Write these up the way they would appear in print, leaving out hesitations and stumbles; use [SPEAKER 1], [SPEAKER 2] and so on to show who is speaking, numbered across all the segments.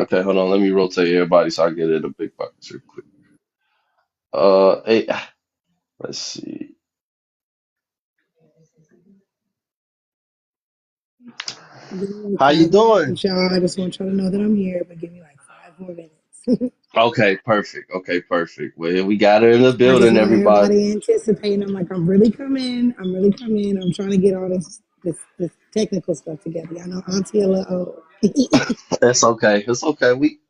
[SPEAKER 1] Okay, hold on. Let me rotate everybody so I get it a big box real quick. Hey, let's see.
[SPEAKER 2] Give me like
[SPEAKER 1] How you
[SPEAKER 2] 5 more minutes,
[SPEAKER 1] doing?
[SPEAKER 2] y'all. I just want y'all to know that I'm here, but give me like 5 more minutes.
[SPEAKER 1] Okay, perfect. Okay, perfect. Well, we got her in the
[SPEAKER 2] I just
[SPEAKER 1] building,
[SPEAKER 2] want
[SPEAKER 1] everybody.
[SPEAKER 2] everybody anticipating. I'm like, I'm really coming. I'm really coming. I'm trying to get all this technical stuff together. I know Auntie a little old.
[SPEAKER 1] It's okay. It's okay. We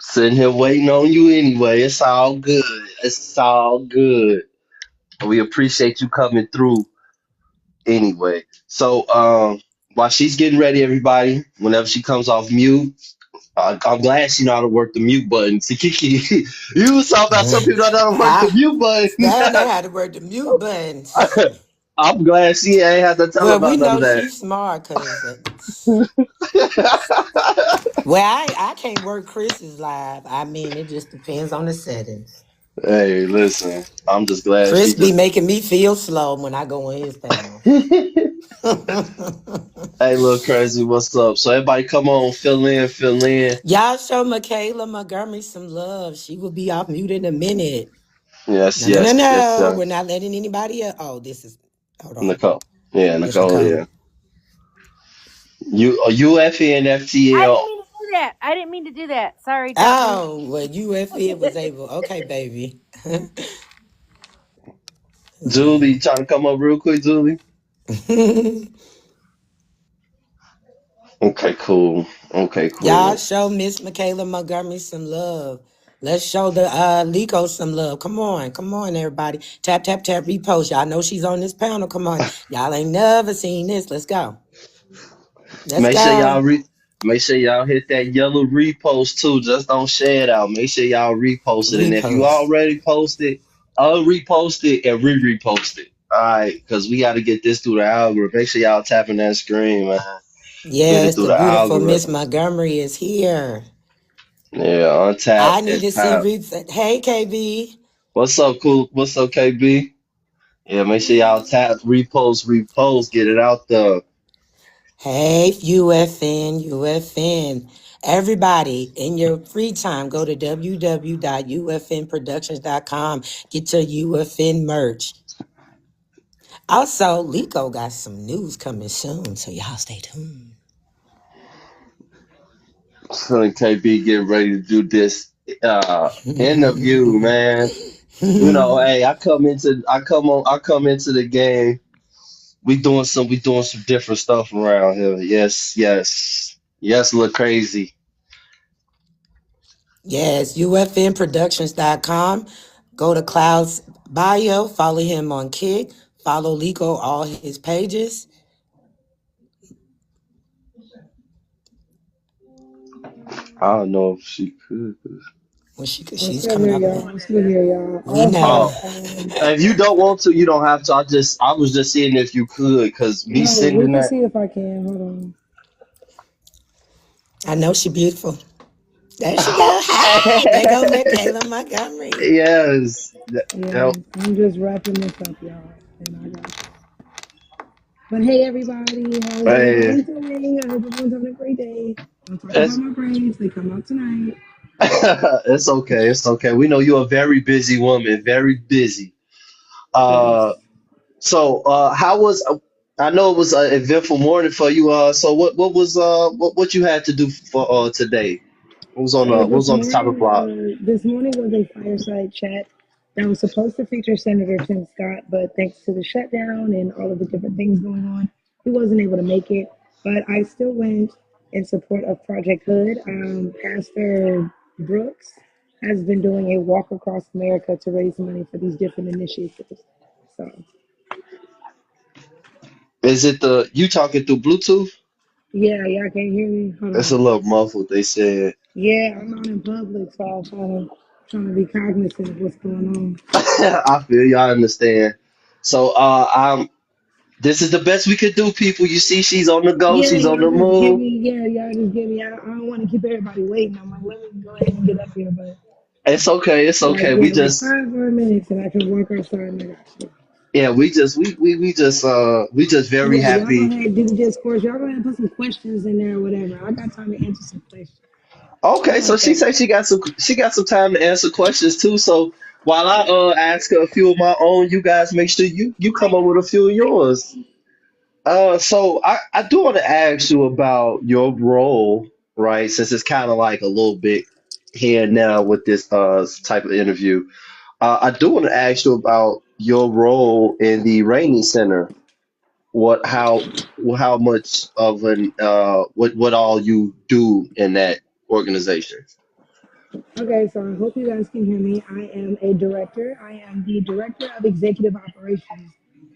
[SPEAKER 1] sitting here waiting on you anyway. It's all good. It's all good. We appreciate you coming through anyway. So, while she's getting ready, everybody, whenever she comes off mute, I'm glad she know how to work the mute button. See, Kiki, you was talking about some people don't know how to work the
[SPEAKER 3] I
[SPEAKER 1] mute
[SPEAKER 3] still know
[SPEAKER 1] button.
[SPEAKER 3] how to work the mute button. Shoot.
[SPEAKER 1] I'm glad she ain't had to tell
[SPEAKER 3] Well, we
[SPEAKER 1] about none of
[SPEAKER 3] know
[SPEAKER 1] that.
[SPEAKER 3] she's smart because, well, I can't work Chris's live. I mean, it just depends on the settings.
[SPEAKER 1] Hey, listen, I'm just glad she
[SPEAKER 3] Chris be
[SPEAKER 1] just.
[SPEAKER 3] making me feel slow when I go on his panel.
[SPEAKER 1] Hey, little crazy, what's up? So everybody, come on, fill in, fill in.
[SPEAKER 3] Y'all show Michaelah Montgomery some love. She will be off mute in a minute.
[SPEAKER 1] Yes,
[SPEAKER 3] No, no, no,
[SPEAKER 1] yes, yes,
[SPEAKER 3] no. We're
[SPEAKER 1] yes.
[SPEAKER 3] not letting anybody else. Oh, this is. Hold on.
[SPEAKER 1] Nicole, yeah,
[SPEAKER 3] There's
[SPEAKER 1] Nicole,
[SPEAKER 3] Nicole.
[SPEAKER 1] yeah. UFE and
[SPEAKER 4] I
[SPEAKER 1] FTL.
[SPEAKER 4] didn't mean to do that. I didn't mean to do that. Sorry, Doctor.
[SPEAKER 3] Oh, well, UFN was able. Okay, baby.
[SPEAKER 1] Julie,
[SPEAKER 3] Yeah.
[SPEAKER 1] you trying to come up real quick, Julie? Okay, cool. Okay,
[SPEAKER 3] Y'all
[SPEAKER 1] cool.
[SPEAKER 3] show Miss Michaelah Montgomery some love. Let's show the Lico some love. Come on, everybody. Tap, tap, tap, repost. Y'all know she's on this panel. Come on. Y'all ain't never seen this. Let's go. Let's
[SPEAKER 1] Make sure
[SPEAKER 3] go.
[SPEAKER 1] y'all make sure y'all hit that yellow repost too. Just don't share it out. Make sure y'all repost it. And if you
[SPEAKER 3] Repost.
[SPEAKER 1] already posted, repost it and repost it. All right, because we got to get this through the algorithm. Make sure y'all tapping that screen, man. Get it
[SPEAKER 3] Yes,
[SPEAKER 1] through
[SPEAKER 3] the
[SPEAKER 1] the
[SPEAKER 3] beautiful Miss
[SPEAKER 1] algorithm.
[SPEAKER 3] Montgomery is here.
[SPEAKER 1] Yeah, untap
[SPEAKER 3] I need
[SPEAKER 1] and
[SPEAKER 3] to see.
[SPEAKER 1] tap.
[SPEAKER 3] Hey, KB.
[SPEAKER 1] What's up, cool? What's up, KB? Yeah, make sure y'all tap, repost, get it out there.
[SPEAKER 3] Hey, UFN. Everybody, in your free time, go to www.ufnproductions.com. Get your UFN merch. Also, Lico got some news coming soon, so y'all stay tuned.
[SPEAKER 1] So KB get ready to do this interview, man. You know, hey, I come into the game. We doing some different stuff around here. Yes, yes. Yes, look crazy.
[SPEAKER 3] Yes, ufnproductions.com. Go to Cloud's bio, follow him on Kick, follow Lico all his pages.
[SPEAKER 1] I don't know if she could.
[SPEAKER 3] Well,
[SPEAKER 2] I'm
[SPEAKER 3] she's
[SPEAKER 2] still
[SPEAKER 3] coming
[SPEAKER 2] here,
[SPEAKER 3] off
[SPEAKER 2] y'all.
[SPEAKER 3] mic.
[SPEAKER 2] I'm still here, y'all.
[SPEAKER 3] We know.
[SPEAKER 2] Also,
[SPEAKER 1] Oh, if you don't want to, you don't have to. I was just seeing if you could, because me
[SPEAKER 2] no, we
[SPEAKER 1] sending
[SPEAKER 2] can
[SPEAKER 1] that.
[SPEAKER 2] see if I can. Hold on.
[SPEAKER 3] I know she beautiful. There she go. Hey, there go Michaelah Montgomery.
[SPEAKER 1] Yes.
[SPEAKER 2] Yeah,
[SPEAKER 1] Yep.
[SPEAKER 2] I'm just wrapping this up, y'all, and I got you. But hey, everybody, how is
[SPEAKER 1] Hey,
[SPEAKER 2] everybody doing? I hope everyone's having a great day. Don't talk about
[SPEAKER 1] it's
[SPEAKER 2] my braids; they come out tonight.
[SPEAKER 1] it's okay. It's okay. We know you're a very busy woman, very busy.
[SPEAKER 3] Yes.
[SPEAKER 1] Uh, how was? I know it was an eventful morning for you. So what you had to do for today?
[SPEAKER 2] So
[SPEAKER 1] what was on the topic block?
[SPEAKER 2] this morning was a fireside chat that was supposed to feature Senator Tim Scott, but thanks to the shutdown and all of the different things going on, he wasn't able to make it. But I still went in support of Project Hood. Pastor Brooks has been doing a walk across America to raise money for these different initiatives. So
[SPEAKER 1] Is it the you talking through Bluetooth?
[SPEAKER 2] yeah, y'all can't hear me. Hold
[SPEAKER 1] It's a
[SPEAKER 2] on.
[SPEAKER 1] little muffled. They said.
[SPEAKER 2] Yeah, I'm out in public, so I'm trying to be cognizant of what's going on.
[SPEAKER 1] I feel y'all understand. So this is the best we could do, people. You see, she's on the go.
[SPEAKER 2] Yeah,
[SPEAKER 1] She's on
[SPEAKER 2] y'all
[SPEAKER 1] the
[SPEAKER 2] just give
[SPEAKER 1] move.
[SPEAKER 2] me. Yeah, y'all just give me. I don't want to keep everybody waiting. I'm like, let me go ahead and get up here, but
[SPEAKER 1] It's okay. It's
[SPEAKER 2] like,
[SPEAKER 1] okay.
[SPEAKER 2] yeah,
[SPEAKER 1] We
[SPEAKER 2] like
[SPEAKER 1] just
[SPEAKER 2] 5 more minutes, and I can walk outside. And I got you.
[SPEAKER 1] Yeah, we just very
[SPEAKER 2] Yeah, y'all go
[SPEAKER 1] happy.
[SPEAKER 2] ahead do the discourse. Y'all go ahead and put some questions in there or whatever. I got time to answer some questions. How
[SPEAKER 1] Okay, so
[SPEAKER 2] about
[SPEAKER 1] she
[SPEAKER 2] that?
[SPEAKER 1] said she got some time to answer questions too. So while I ask her a few of my own, you guys make sure you come up with a few of yours. So I do want to ask you about your role, right? Since it's kind of like a little bit here and now with this type of interview. I do want to ask you about your role in the Rainy Center. What how much of an what all you do in that organization?
[SPEAKER 2] Okay, so I hope you guys can hear me. I am a director. I am the director of executive operations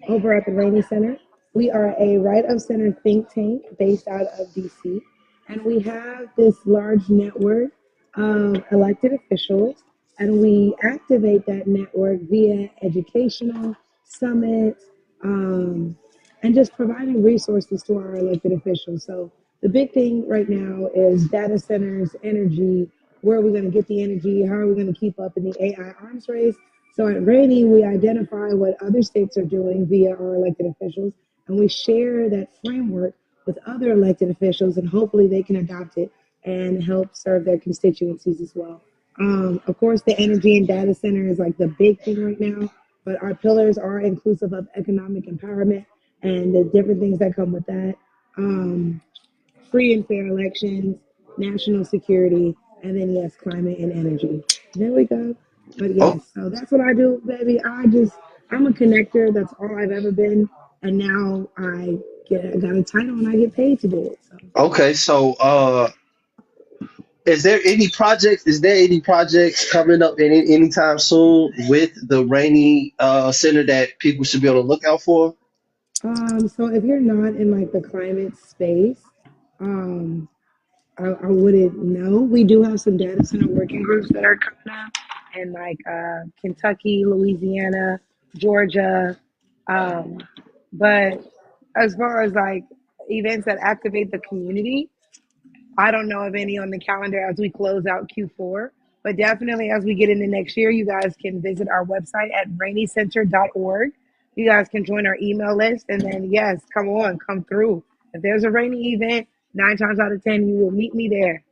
[SPEAKER 2] over at the Rainey Center. We are a right of center think tank based out of DC, and we have this large network of elected officials, and we activate that network via educational summits, and just providing resources to our elected officials. So the big thing right now is data centers, energy. Where are we going to get the energy? How are we going to keep up in the AI arms race? So at Rainy, we identify what other states are doing via our elected officials, and we share that framework with other elected officials, and hopefully they can adopt it and help serve their constituencies as well. Of course, the energy and data center is like the big thing right now, but our pillars are inclusive of economic empowerment and the different things that come with that. Um, Free and fair elections, national security, and then yes, climate and energy. There we go. But
[SPEAKER 1] Oh,
[SPEAKER 2] yes, so that's what I do, baby. I'm a connector. That's all I've ever been, and now I got a title and I get paid to do it. So
[SPEAKER 1] okay. So is there any projects coming up anytime soon with the Rainy Center that people should be on the lookout for?
[SPEAKER 2] so if you're not in like the climate space, um, I wouldn't know. We do have some data center working groups that are coming up in like Kentucky, Louisiana, Georgia. Um, but as far as like events that activate the community, I don't know of any on the calendar as we close out Q4. But definitely as we get into next year, you guys can visit our website at rainycenter.org. You guys can join our email list. And then, yes, come on, come through. If there's a rainy event, 9 times out of 10, you will meet me there.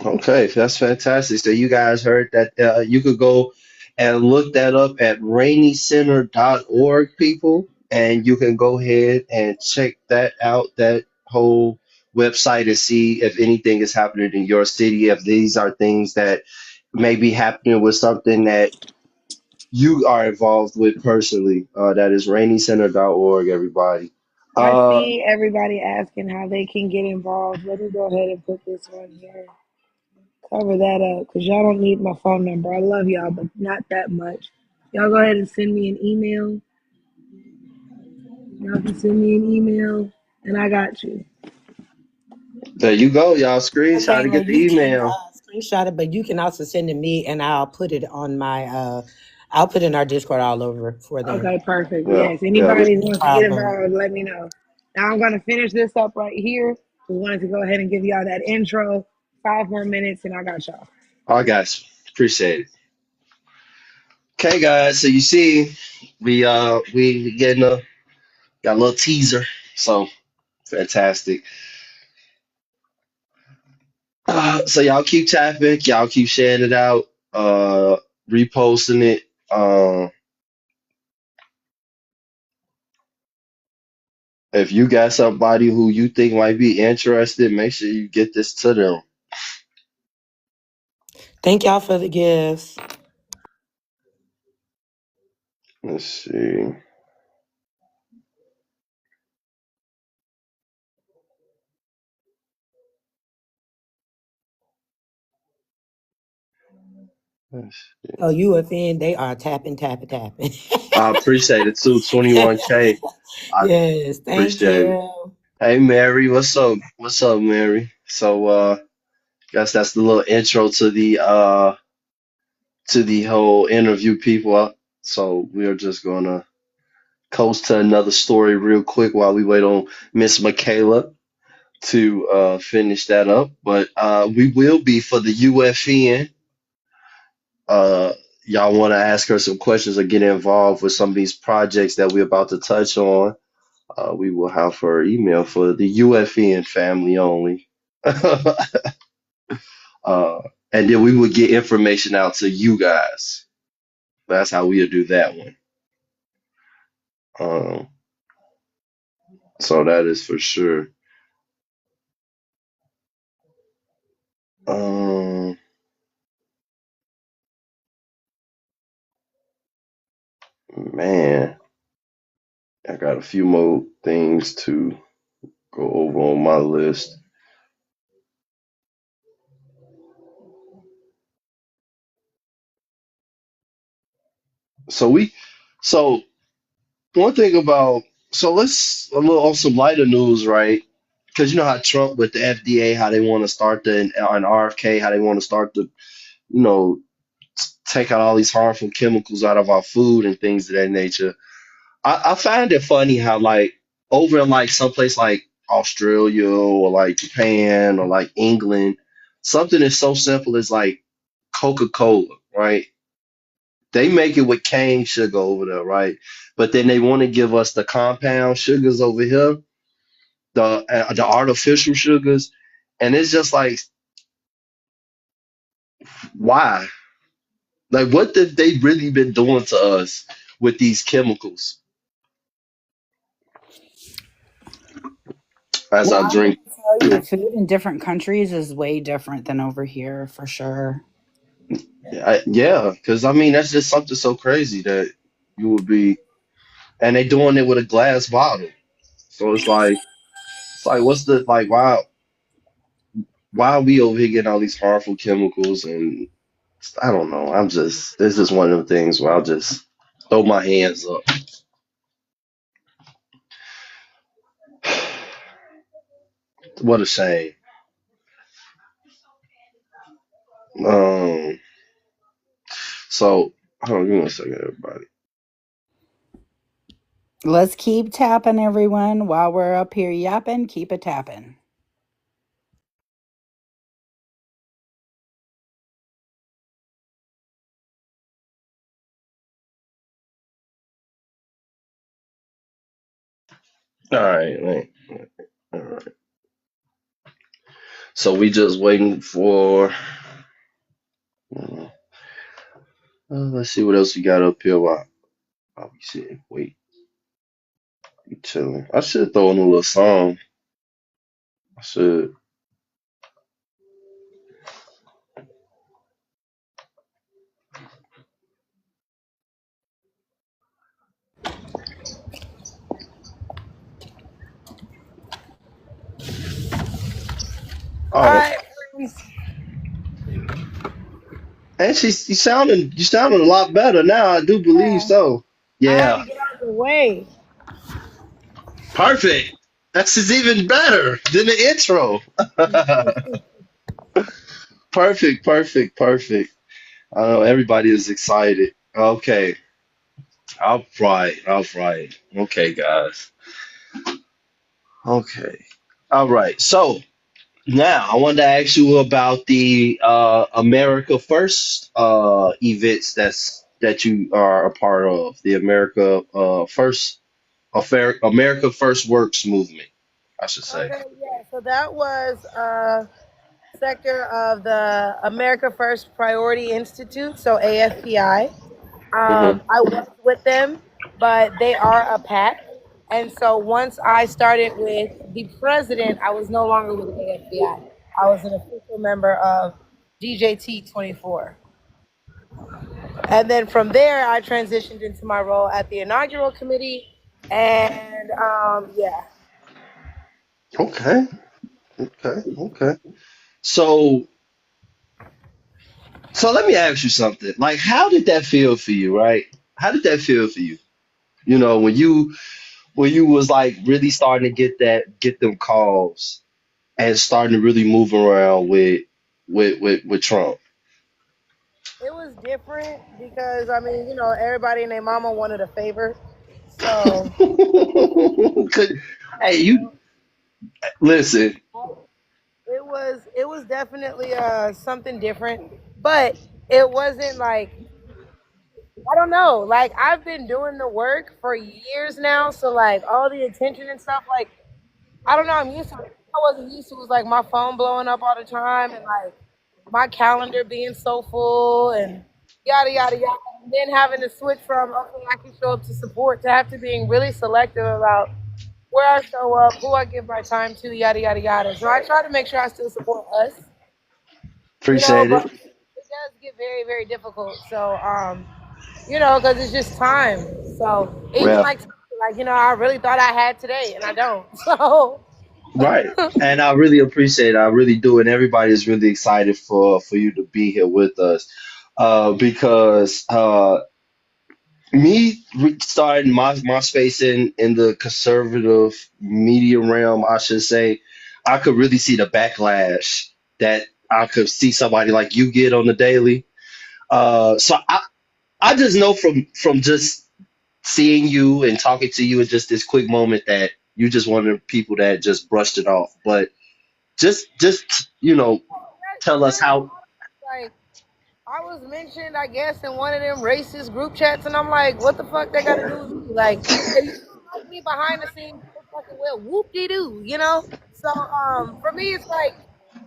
[SPEAKER 1] Okay, that's fantastic. So you guys heard that you could go and look that up at rainycenter.org, people, and you can go ahead and check that out, that whole website, and see if anything is happening in your city, if these are things that may be happening with something that you are involved with personally. That is rainycenter.org, everybody.
[SPEAKER 2] I
[SPEAKER 1] Uh,
[SPEAKER 2] see everybody asking how they can get involved. Let me go ahead and put this on here. Cover that up because y'all don't need my phone number. I love y'all, but not that much. Y'all go ahead and send me an email. Y'all can send me an email and I got you.
[SPEAKER 1] there you go, y'all. Screenshot
[SPEAKER 3] Okay,
[SPEAKER 1] to
[SPEAKER 3] well,
[SPEAKER 1] get the
[SPEAKER 3] you can
[SPEAKER 1] email.
[SPEAKER 3] screenshot it, but you can also send it to me, and I'll put it in our Discord all over for them.
[SPEAKER 2] Okay, perfect.
[SPEAKER 1] Yeah,
[SPEAKER 2] Yes.
[SPEAKER 1] yeah.
[SPEAKER 2] Anybody who
[SPEAKER 3] No
[SPEAKER 2] wants to get
[SPEAKER 3] problem.
[SPEAKER 2] involved, let me know. Now I'm gonna finish this up right here. We wanted to go ahead and give y'all that intro. 5 more minutes and I got y'all.
[SPEAKER 1] All right, guys. Appreciate it. Okay, guys. So you see, we getting got a little teaser. So fantastic. So y'all keep tapping, y'all keep sharing it out, reposting it. If you got somebody who you think might be interested, make sure you get this to them.
[SPEAKER 3] Thank y'all for the gifts.
[SPEAKER 1] Let's see. Let's-
[SPEAKER 3] Oh, you a fan? They are tapping, tapping, tapping.
[SPEAKER 1] I appreciate it too. 21K. I
[SPEAKER 3] Yes, thank
[SPEAKER 1] appreciate it.
[SPEAKER 3] you.
[SPEAKER 1] Hey Mary, what's up? What's up, Mary? So guess that's the little intro to the whole interview, people. So we're just gonna coast to another story real quick while we wait on Miss Michaelah to finish that up. But we will be for the UFN. y'all want to ask her some questions or get involved with some of these projects that we're about to touch on, we will have her email for the UFN family only. uh, and then we will get information out to you guys. That's how we'll do that one. Um, so that is for sure. Um, man, I got a few more things to go over on my list. So we, so one thing about, so let's a little on some lighter news, right? Because you know how Trump with the FDA, how they want to start an RFK, how they want to start the, you know, take out all these harmful chemicals out of our food and things of that nature. I find it funny how like over in like someplace like Australia or like Japan or like England, something is so simple as like Coca-Cola, right? They make it with cane sugar over there, right? But then they want to give us the compound sugars over here, the artificial sugars, and it's just like, why? Like, what have they really been doing to us with these chemicals as
[SPEAKER 5] Well,
[SPEAKER 1] I
[SPEAKER 5] I'm going
[SPEAKER 1] drink?
[SPEAKER 5] to tell you, food in different countries is way different than over here for sure.
[SPEAKER 1] Yeah, because I mean, that's just something so crazy that you would be, and they doing it with a glass bottle. So it's like, what's the like? Why are we over here getting all these harmful chemicals? And I don't know. I'm just, this is one of the things where I'll just throw my hands up. What a shame. Um, so hold on, give me a second, everybody.
[SPEAKER 5] Let's keep tapping, everyone. While we're up here yapping, keep it tapping.
[SPEAKER 1] All right, all right. So we just waiting for. Let's see what else we got up here. While we sitting, wait, we chilling. I should throw in a little song. I should.
[SPEAKER 2] All
[SPEAKER 1] Oh,
[SPEAKER 2] right, please.
[SPEAKER 1] and you sounding a lot better now. I do believe
[SPEAKER 2] Yeah,
[SPEAKER 1] so.
[SPEAKER 2] I had to
[SPEAKER 1] Yeah,
[SPEAKER 2] get out of the way.
[SPEAKER 1] perfect. That's is even better than the intro. Perfect, perfect, perfect. I know everybody is excited. Okay, all right, all right. Okay, guys. Okay, all right. So now I wanted to ask you about the America First events that you are a part of. The America First Works movement, I should say.
[SPEAKER 2] Okay, yeah. So that was sector of the America First Priority Institute, so AFPI.
[SPEAKER 1] Hmm.
[SPEAKER 2] I was with them, but they are a PAC. And so once I started with the president, I was no longer with AFPI. I was an official member of DJT 24. And then from there, I transitioned into my role at the inaugural committee. And yeah,
[SPEAKER 1] Okay, okay, okay. So, so let me ask you something. Like, how did that feel for you, right? How did that feel for you? You know, when you was like really starting to get them calls and starting to really move around with Trump.
[SPEAKER 2] it was different because, I mean, everybody and their mama wanted a favor. So,
[SPEAKER 1] 'Cause- hey, you listen.
[SPEAKER 2] it was definitely something different, but it wasn't like I don't know. Like I've been doing the work for years now, so like all the attention and stuff, like I don't know, I'm used to it. I wasn't used to was like my phone blowing up all the time and like my calendar being so full and yada yada yada. And then having to switch from okay, I can show up to support to have to being really selective about where I show up, who I give my time to, yada yada yada. So I try to make sure I still support us,
[SPEAKER 1] Appreciate
[SPEAKER 2] but
[SPEAKER 1] it.
[SPEAKER 2] it does get very, very difficult. So because it's just time. So even
[SPEAKER 1] Well,
[SPEAKER 2] like I really thought I had today and I don't. So
[SPEAKER 1] right. And I really appreciate it. I really do. And everybody is really excited for you to be here with us. Because starting my space in the conservative media realm, I should say, I could really see the backlash that I could see somebody like you get on the daily. So I just know from just seeing you and talking to you in just this quick moment that you just one of the people that just brushed it off. But just
[SPEAKER 2] that's
[SPEAKER 1] tell us
[SPEAKER 2] really
[SPEAKER 1] how.
[SPEAKER 2] like I was mentioned, I guess, in one of them racist group chats, and I'm like, what the fuck that got to do with me? Like, if you don't like me behind the scenes, you're fucking well, whoop de doo, you know? So, for me, it's like,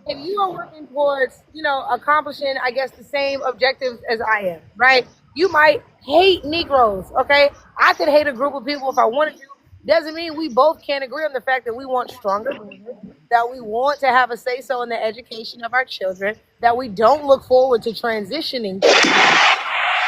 [SPEAKER 2] if you are working towards, accomplishing, I guess, the same objectives as I am, right? You might hate Negroes, okay? I could hate a group of people if I wanted to. Doesn't mean we both can't agree on the fact that we want stronger borders, that we want to have a say so in the education of our children, that we don't look forward to transitioning children. We don't mind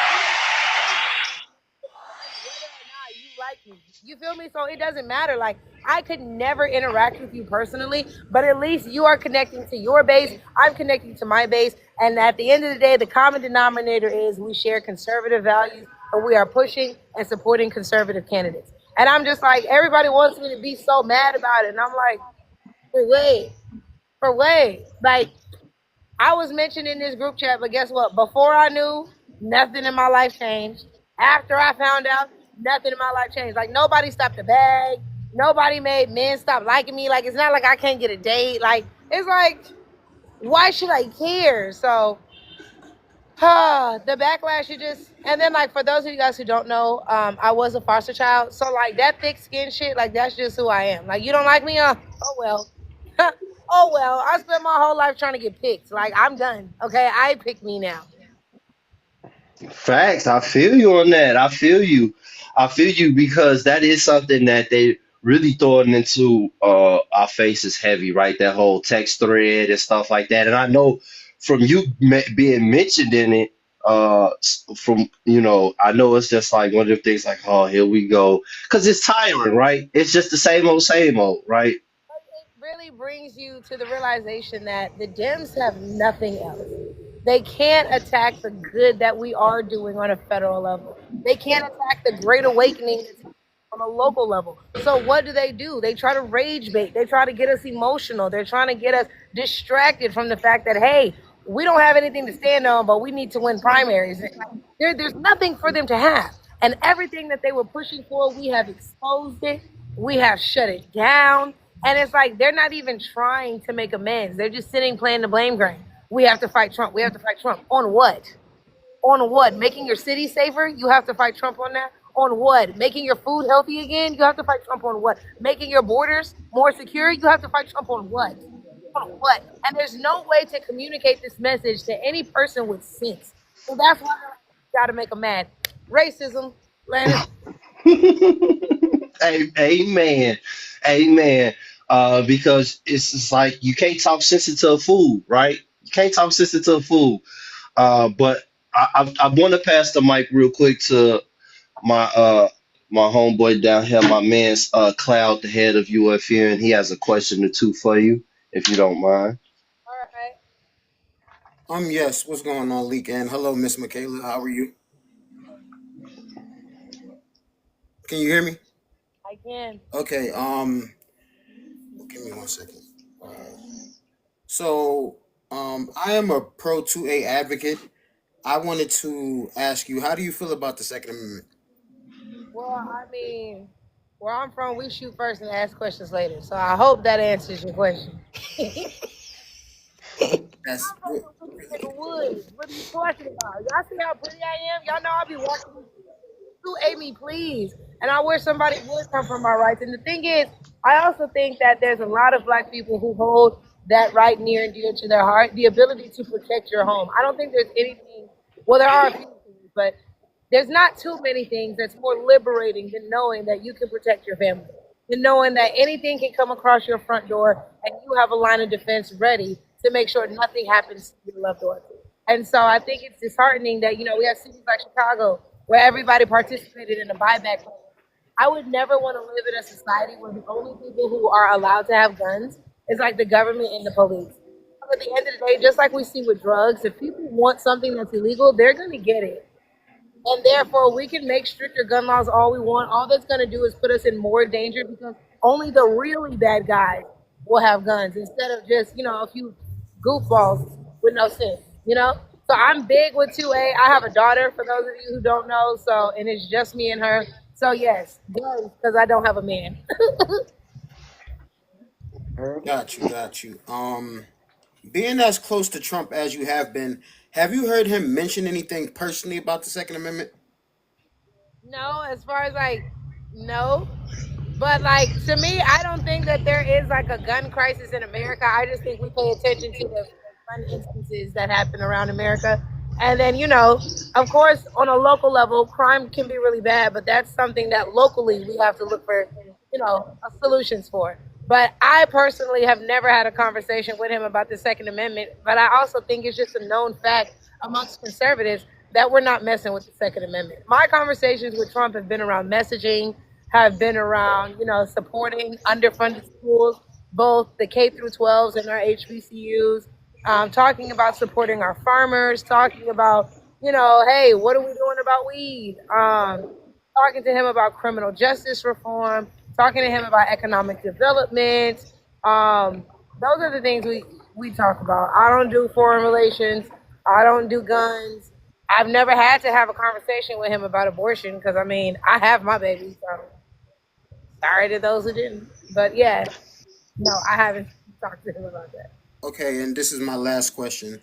[SPEAKER 2] whether or not you like me. You feel me? So it doesn't matter. Like I could never interact with you personally, but at least you are connecting to your base. I'm connecting to my base. And at the end of the day, the common denominator is we share conservative values and we are pushing and supporting conservative candidates. And I'm just like, everybody wants me to be so mad about it. And I'm like, wait, wait. Like I was mentioned in this group chat, but guess what? Before I knew, nothing in my life changed. After I found out, nothing in my life changed. Like nobody stopped the bag. Nobody made men stop liking me. Like it's not like I can't get a date. Like it's like, why should I care? So the backlash you just and then like for those of you guys who don't know, I was a foster child. So like that thick skin shit, like that's just who I am. Like you don't like me, oh well. Oh well, I spent my whole life trying to get picked. Like I'm done. Okay, I pick me now.
[SPEAKER 1] Facts. I feel you on that. I feel you. I feel you because that is something that they really throwing into our faces heavy, right? That whole text thread and stuff like that. And I know from you being mentioned in it, from I know it's just like one of the things like, oh, here we go, because it's tiring, right? It's just the same old, right?
[SPEAKER 2] It really brings you to the realization that the Dems have nothing else. They can't attack the good that we are doing on a federal level. They can't attack the great awakening that's on a local level. So what do? They try to rage bait. They try to get us emotional. They're trying to get us distracted from the fact that hey, we don't have anything to stand on, but we need to win primaries. There's nothing for them to have, and everything that they were pushing for, we have exposed it. We have shut it down, and it's like they're not even trying to make amends. They're just sitting playing the blame game. We have to fight Trump. We have to fight Trump on what? On what? Making your city safer? You have to fight Trump on that. On what? Making your food healthy again? You have to fight Trump on what? Making your borders more secure? You have to fight Trump on what? On what? And there's no way to communicate this message to any person with sense. So that's why I gotta make them mad. Racism, Landon.
[SPEAKER 1] Amen. Amen. Because it's like you can't talk sense into a fool, right? You can't talk sense into a fool. But I want to pass the mic real quick to my my homeboy down here, my man's Cloud, the head of UFN, and he has a question or two for you, if you don't mind.
[SPEAKER 2] All right,
[SPEAKER 6] Yes, what's going on, Leak? And hello, Miss Michaelah. How are you? Can you hear me?
[SPEAKER 2] I can.
[SPEAKER 6] Okay, give me 1 second. So, I am a pro 2A advocate. I wanted to ask you, how do you feel about the Second Amendment?
[SPEAKER 2] Well, I mean, where I'm from, we shoot first and ask questions later. So I hope that answers your question.
[SPEAKER 6] That's
[SPEAKER 2] woods. What are you talking about? Y'all see how pretty I am? Y'all know I'll be walking. Sue Amy, please. And I wish somebody would come for my rights. And the thing is, I also think that there's a lot of black people who hold that right near and dear to their heart, the ability to protect your home. I don't think there's anything, well, there are a few things, but there's not too many things that's more liberating than knowing that you can protect your family, than knowing that anything can come across your front door and you have a line of defense ready to make sure nothing happens to your loved ones. And so I think it's disheartening that, we have cities like Chicago where everybody participated in a buyback. I would never want to live in a society where the only people who are allowed to have guns is like the government and the police. At the end of the day, just like we see with drugs, if people want something that's illegal, they're going to get it. And therefore, we can make stricter gun laws all we want. All that's going to do is put us in more danger because only the really bad guys will have guns instead of just, a few goofballs with no sense, So I'm big with 2A. I have a daughter, for those of you who don't know. So, and it's just me and her. So, yes, guns, because I don't have a man.
[SPEAKER 6] Got you, got you. Being as close to Trump as you have been, have you heard him mention anything personally about the Second Amendment?
[SPEAKER 2] No, as far as no. But like to me, I don't think that there is like a gun crisis in America. I just think we pay attention to the gun instances that happen around America. And then, of course, on a local level, crime can be really bad, but that's something that locally we have to look for, solutions for. But I personally have never had a conversation with him about the Second Amendment. But I also think it's just a known fact amongst conservatives that we're not messing with the Second Amendment. My conversations with Trump have been around messaging, have been around, supporting underfunded schools, both the K through 12s and our HBCUs, talking about supporting our farmers, talking about, hey, what are we doing about weed? Talking to him about criminal justice reform, talking to him about economic development. Those are the things we talk about. I don't do foreign relations. I don't do guns. I've never had to have a conversation with him about abortion because, I have my baby. So sorry to those who didn't. But yeah, no, I haven't talked to him about that.
[SPEAKER 6] Okay, and this is my last question.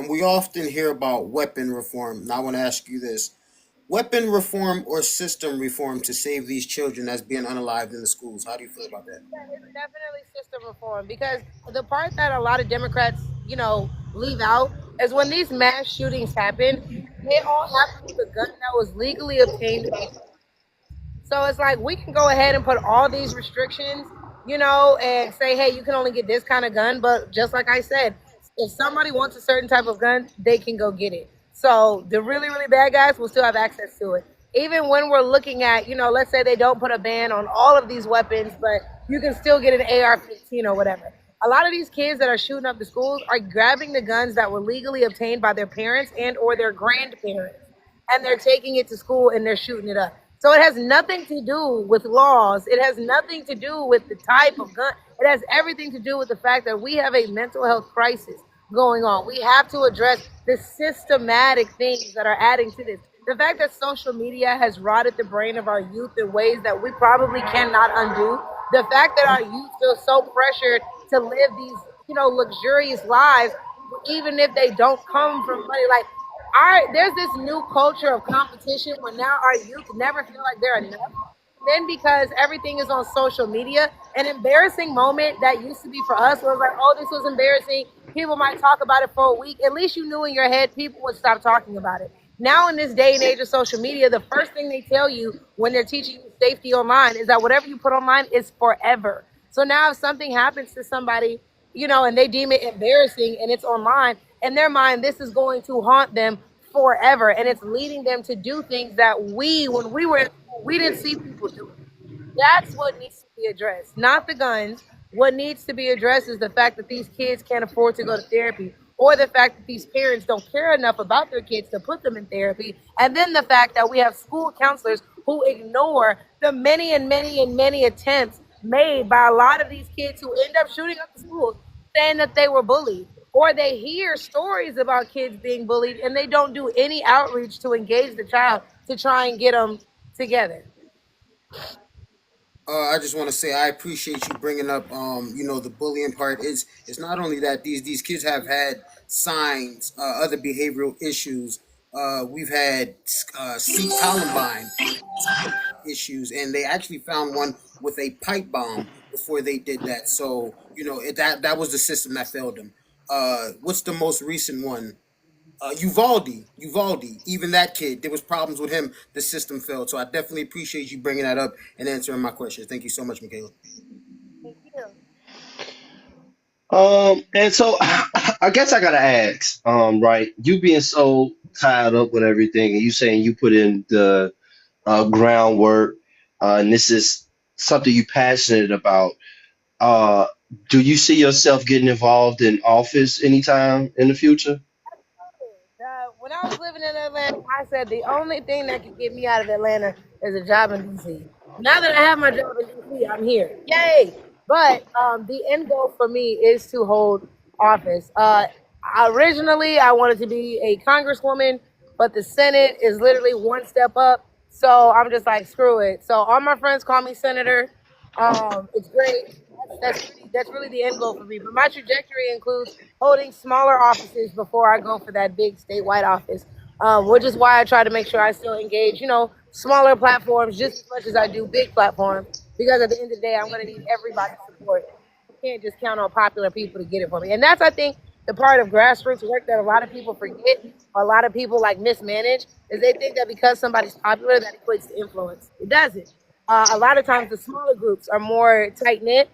[SPEAKER 6] We often hear about weapon reform. Now I want to ask you this: weapon reform or system reform to save these children that's being unalived in the schools? How do you feel about that?
[SPEAKER 2] Yeah, it's definitely system reform because the part that a lot of Democrats, leave out is when these mass shootings happen, they all happen with a gun that was legally obtained by. So it's like we can go ahead and put all these restrictions, and say, hey, you can only get this kind of gun. But just like I said, if somebody wants a certain type of gun, they can go get it. So the really, really bad guys will still have access to it. Even when we're looking at, let's say they don't put a ban on all of these weapons, but you can still get an AR-15 or whatever. A lot of these kids that are shooting up the schools are grabbing the guns that were legally obtained by their parents and or their grandparents, and they're taking it to school and they're shooting it up. So it has nothing to do with laws. It has nothing to do with the type of gun. It has everything to do with the fact that we have a mental health crisis going on. We have to address the systematic things that are adding to this. The fact that social media has rotted the brain of our youth in ways that we probably cannot undo. The fact that our youth feel so pressured to live these, luxurious lives, even if they don't come from money. Like there's this new culture of competition where now our youth never feel like they're enough. Then because everything is on social media, an embarrassing moment that used to be for us was like, oh, this was embarrassing. People might talk about it for a week. At least you knew in your head people would stop talking about it. Now in this day and age of social media, the first thing they tell you when they're teaching you safety online is that whatever you put online is forever. So now if something happens to somebody, and they deem it embarrassing and it's online, in their mind, this is going to haunt them forever. And it's leading them to do things that when we were, we didn't see people do. That's what needs to be addressed, not the guns. What needs to be addressed is the fact that these kids can't afford to go to therapy, or the fact that these parents don't care enough about their kids to put them in therapy, and then the fact that we have school counselors who ignore the many and many and many attempts made by a lot of these kids who end up shooting up the schools, saying that they were bullied, or they hear stories about kids being bullied and they don't do any outreach to engage the child to try and get them together.
[SPEAKER 6] I just want to say I appreciate you bringing up, the bullying part. It's not only that these kids have had signs, other behavioral issues. We've had Seat Columbine issues, and they actually found one with a pipe bomb before they did that. So that was the system that failed them. What's the most recent one? Uvalde, even that kid, there was problems with him. The system failed. So I definitely appreciate you bringing that up and answering my questions. Thank you so much, Michaelah.
[SPEAKER 4] Thank you.
[SPEAKER 1] And so I guess I gotta ask, right? You being so tied up with everything, and you saying you put in the groundwork, and this is something you passionate about. Uh, do you see yourself getting involved in office anytime in the future?
[SPEAKER 4] When I was living in Atlanta, I said the only thing that could get me out of Atlanta is a job in DC. Now that I have my job in DC, I'm here. Yay! But the end goal for me is to hold office. Originally, I wanted to be a congresswoman, but the Senate is literally one step up. So I'm just like, screw it. So all my friends call me senator. It's great. That's really the end goal for me. But my trajectory includes holding smaller offices before I go for that big statewide office. Which is why I try to make sure I still engage, smaller platforms just as much as I do big platforms. Because at the end of the day, I'm going to need everybody's support. I can't just count on popular people to get it for me. And that's, I think, the part of grassroots work that a lot of people forget, or a lot of people like mismanage, is they think that because somebody's popular, that equates to influence. It doesn't. A lot of times, the smaller groups are more tight knit,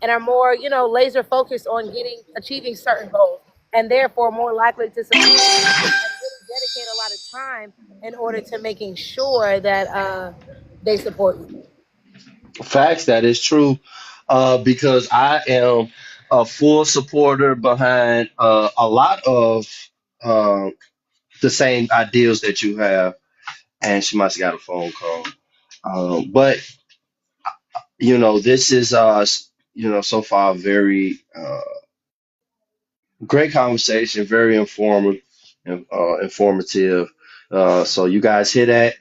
[SPEAKER 4] and are more, laser focused on achieving certain goals, and therefore more likely to succeed and really dedicate a lot of time in order to making sure that they support you.
[SPEAKER 1] Facts, that is true. Because I am a full supporter behind a lot of uh, the same ideals that you have. And she must have got a phone call. But this is so far very great conversation, very informative. So you guys hear that?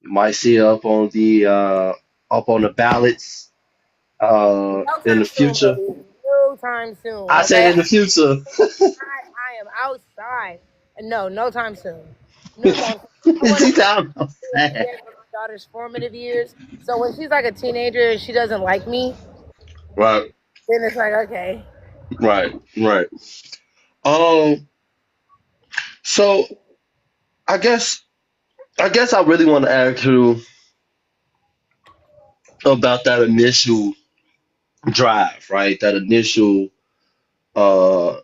[SPEAKER 1] You might see it up on the ballots
[SPEAKER 4] No
[SPEAKER 1] in the
[SPEAKER 4] time soon,
[SPEAKER 1] future.
[SPEAKER 4] baby. No time soon.
[SPEAKER 1] I said
[SPEAKER 4] Okay,
[SPEAKER 1] in the future.
[SPEAKER 4] I am outside. No, no time soon. No time soon. I want to
[SPEAKER 1] See,
[SPEAKER 4] make
[SPEAKER 1] I'm
[SPEAKER 4] sure to be
[SPEAKER 1] sad.
[SPEAKER 4] there for my daughter's formative years. So when she's like a teenager and she doesn't like me,
[SPEAKER 1] Right,
[SPEAKER 4] then it's like, okay.
[SPEAKER 1] right, right. Um, so I guess I really want to ask you about that initial drive, right? That initial uh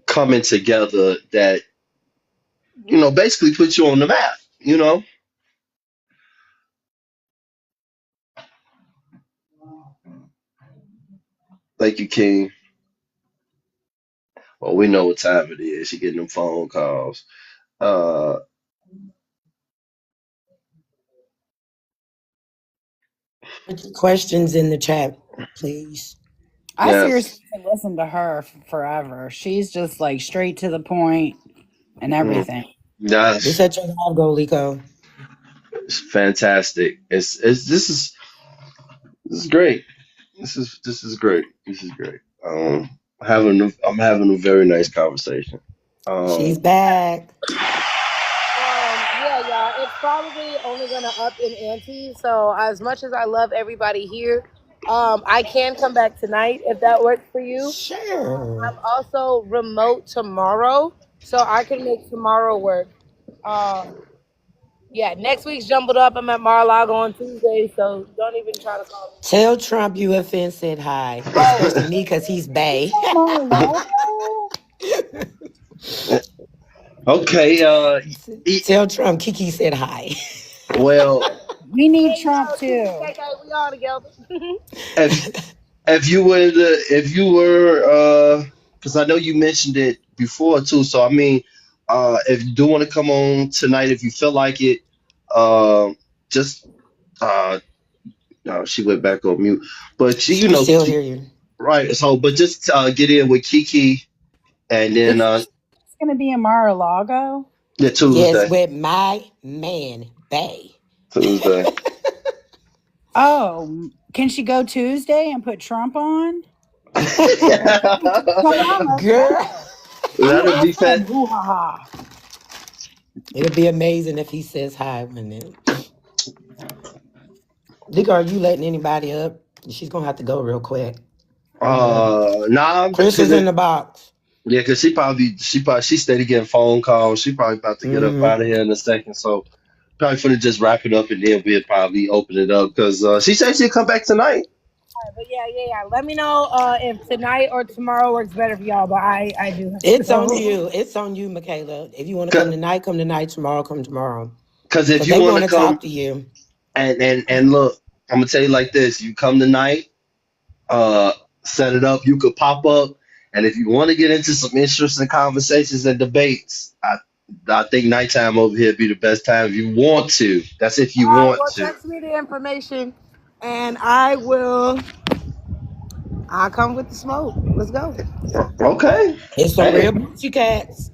[SPEAKER 1] coming together that basically puts you on the map. Thank you, King. Well, we know what time it is. She getting them phone calls. Uh,
[SPEAKER 3] Put your questions in the chat, please.
[SPEAKER 5] I seriously
[SPEAKER 1] yes.
[SPEAKER 5] could listen to her forever. She's just like straight to the point and
[SPEAKER 1] Mm,
[SPEAKER 5] everything.
[SPEAKER 3] This
[SPEAKER 1] yes.
[SPEAKER 3] at your live goal, Lico.
[SPEAKER 1] It's fantastic. It's this is great. This is great. This is great. I'm having a very nice conversation.
[SPEAKER 3] She's
[SPEAKER 1] Um,
[SPEAKER 3] back.
[SPEAKER 4] Yeah, y'all. It's probably only gonna up in ante. So as much as I love everybody here, I can come back tonight if that works for you.
[SPEAKER 3] Sure.
[SPEAKER 4] I'm also remote tomorrow, so I can make tomorrow work. Um, yeah, next week's jumbled up. I'm at Mar-a-Lago on Tuesday, so don't even try to call me.
[SPEAKER 3] Tell Trump UFN said hi,
[SPEAKER 4] Oh,
[SPEAKER 3] especially me because he's
[SPEAKER 5] He's
[SPEAKER 3] Bay.
[SPEAKER 5] at Mar-a-Lago.
[SPEAKER 1] okay. E-
[SPEAKER 3] Tell Trump Kiki said hi.
[SPEAKER 1] well,
[SPEAKER 5] We need
[SPEAKER 4] hey,
[SPEAKER 5] Trump
[SPEAKER 4] yo, Kiki,
[SPEAKER 5] too.
[SPEAKER 4] KK, we all together.
[SPEAKER 1] if if you were because I know you mentioned it before too. So I mean, if you do want to come on tonight, if you feel like it, just no, she went back on mute. But
[SPEAKER 3] We still hear you.
[SPEAKER 1] right. So, but just get in with Kiki, and then
[SPEAKER 5] It's going to be in Mar-a-Lago.
[SPEAKER 1] yeah,
[SPEAKER 3] Yes,
[SPEAKER 1] Tuesday,
[SPEAKER 3] with my man, Bay.
[SPEAKER 1] Tuesday.
[SPEAKER 5] Oh, can she go Tuesday and put Trump on? Come on, let's
[SPEAKER 3] Girl,
[SPEAKER 5] go.
[SPEAKER 1] That'll
[SPEAKER 5] Let's
[SPEAKER 1] be
[SPEAKER 5] have a
[SPEAKER 1] fat.
[SPEAKER 5] brouhaha.
[SPEAKER 3] it'll be amazing if he says hi when it. Dick, are you letting anybody up? She's gonna have to go real quick.
[SPEAKER 1] Nah,
[SPEAKER 3] Chris
[SPEAKER 1] cause
[SPEAKER 3] is in the box.
[SPEAKER 1] yeah, cause she steady getting phone calls. She probably about to get up
[SPEAKER 3] Hmm.
[SPEAKER 1] out of here in a second. So probably finna just wrap it up and then we'll probably open it up because she said she'll come back tonight.
[SPEAKER 4] But yeah. Let me know if tonight or tomorrow works better for y'all. But I do have to
[SPEAKER 3] It's on
[SPEAKER 4] go.
[SPEAKER 3] you. It's on you, Michaela. If you want to come
[SPEAKER 1] Cause,
[SPEAKER 3] tonight, come tonight. Tomorrow, come tomorrow.
[SPEAKER 1] 'cause if
[SPEAKER 3] Cause
[SPEAKER 1] you
[SPEAKER 3] they
[SPEAKER 1] want
[SPEAKER 3] want
[SPEAKER 1] to
[SPEAKER 3] to
[SPEAKER 1] come
[SPEAKER 3] talk to you.
[SPEAKER 1] and look, I'm gonna tell you like this: you come tonight, uh, set it up. You could pop up, and if you want to get into some interesting conversations and debates, I think nighttime over here be the best time if you want to. That's if you
[SPEAKER 4] All right.
[SPEAKER 1] want
[SPEAKER 4] Well,
[SPEAKER 1] to.
[SPEAKER 4] text me the information, and I will. I'll come with the smoke. Let's go.
[SPEAKER 1] Okay.
[SPEAKER 3] It's some
[SPEAKER 1] Hey.
[SPEAKER 3] real booty cats.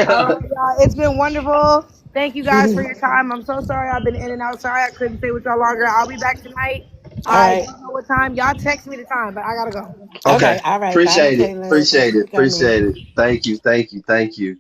[SPEAKER 4] All right, y'all. It's been wonderful. Thank you guys for
[SPEAKER 3] All
[SPEAKER 4] your time. I'm so sorry I've been in and out. Sorry I couldn't stay with y'all longer. I'll be back tonight. I
[SPEAKER 3] right.
[SPEAKER 4] don't know what time. Y'all text me the time, but I gotta go.
[SPEAKER 1] Okay.
[SPEAKER 3] Okay. All right. Bye,
[SPEAKER 1] Appreciate it.
[SPEAKER 3] Michaela. Thank
[SPEAKER 1] Appreciate
[SPEAKER 3] you
[SPEAKER 1] it.
[SPEAKER 3] for coming.
[SPEAKER 1] Appreciate it. Thank you. Thank you. Thank you.